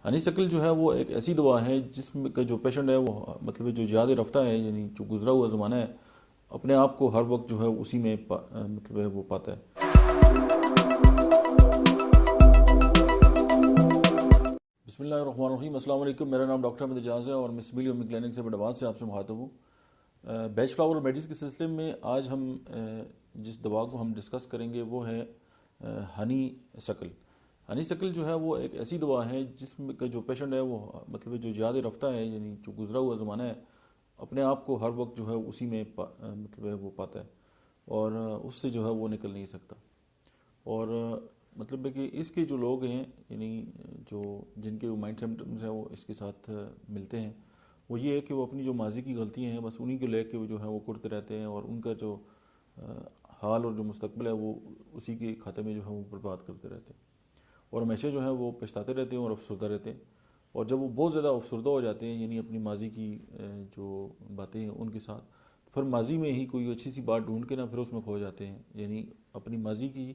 हनी शक्ल जो है वो एक ऐसी दवा है जिसमें का जो पेशेंट है वो मतलब जो ज़्यादा रफ्ता है, यानी जो गुजरा हुआ ज़माना है, अपने आप को हर वक्त जो है उसी में मतलब है वो पाता है। बिस्मिल्लाहिर्रहमानिर्रहीम, अस्सलाम वालेकुम। मेरा नाम डॉक्टर अहमद एजाज है और मैं सिविल होम्योपैथिक क्लिनिक से बड़वाज से आपसे मुखातब हूँ। बैच फ्लावर और मेडिस के सिलसिले में आज हम जिस दवा को हम डिस्कस करेंगे वो है हनी शक्ल। हनी शक्ल जो है वो एक ऐसी दवा है जिसमें का जो पेशेंट है वो मतलब जो ज़्यादा रफ्ता है, यानी जो गुजरा हुआ ज़माना है, अपने आप को हर वक्त जो है उसी में मतलब है वो पाता है और उससे जो है वो निकल नहीं सकता। और मतलब है कि इसके जो लोग हैं, यानी जो जिनके माइंड सिम्टम्स हैं वो इसके साथ मिलते हैं, वो ये है कि वो अपनी जो माजी की गलतियां हैं बस उन्हीं को लेके वो जो है वो कुड़ते रहते हैं और उनका जो हाल और जो मुस्तकबिल है वो उसी के खाते में जो है वो बर्बाद करते रहते हैं और हमेशा जो है वो पछताते रहते हैं और अफसरदा रहते हैं। और जब वो बहुत ज़्यादा अफसरदा हो जाते हैं, यानी अपनी माजी की जो बातें हैं उनके साथ, तो फिर माजी में ही कोई अच्छी सी बात ढूंढ के ना फिर उसमें खो जाते हैं, यानी अपनी माजी की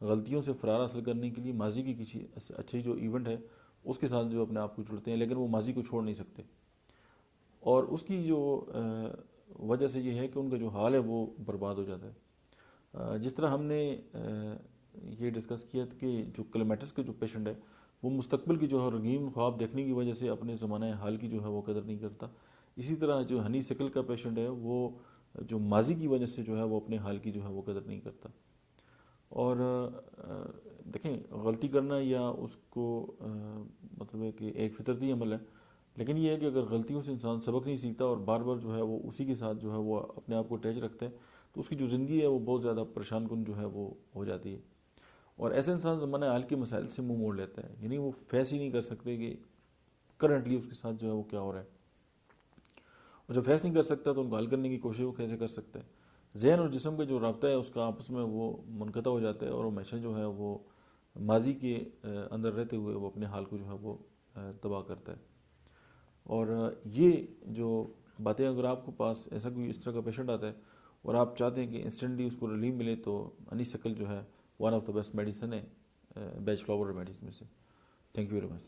गलतियों से फ़रार हासिल करने के लिए माजी की किसी अच्छी जो इवेंट है उसके साथ जो अपने आप को जुड़ते हैं, लेकिन वो माजी को छोड़ नहीं सकते। और उसकी जो वजह से ये है कि उनका जो हाल है वो बर्बाद हो जाता है। जिस तरह हमने ये डिस्कस किया था कि जो क्लेमेटिस के जो पेशेंट है वो मुस्तकबिल की जो है रंगीन ख्वाब देखने की वजह से अपने ज़माने हाल की जो है वो कदर नहीं करता। इसी तरह जो हनी शक्ल का पेशेंट है वो जो माजी की वजह से जो है वो अपने हाल की जो है वो कदर नहीं करता। और देखें, गलती करना या उसको मतलब है कि एक फितरती अमल है, लेकिन ये है कि अगर गलतियों से इंसान सबक नहीं सीखता और बार बार जो है वो उसी के साथ जो है वो अपने आप को अटैच रखता है, तो उसकी जो ज़िंदगी है वो बहुत ज़्यादा परेशान कुन जो है वो हो जाती है। और ऐसे इंसान ज़माने हाल के मसाइल से मुंह मोड़ लेता है, यानी वो फैस ही नहीं कर सकते कि करंटली उसके साथ जो है वो क्या हो रहा है। और जब फैस नहीं कर सकता तो उनको हल करने की कोशिश वो कैसे कर सकता है। जहन और जिस्म का जो रब्ता है उसका आपस में वो मुनक़ता हो जाता है और हमेशा जो है वो माजी के अंदर रहते हुए वो अपने हाल को जो है वो तबाह करता है। और ये जो बातें, अगर आपके पास ऐसा कोई इस तरह का पेशेंट आता है और आप चाहते हैं कि इंस्टेंटली उसको रिलीफ मिले, तो हनी शक्ल जो है one of the best medicine है बैच फ्लावर मेडिसिन में से। Thank you very much.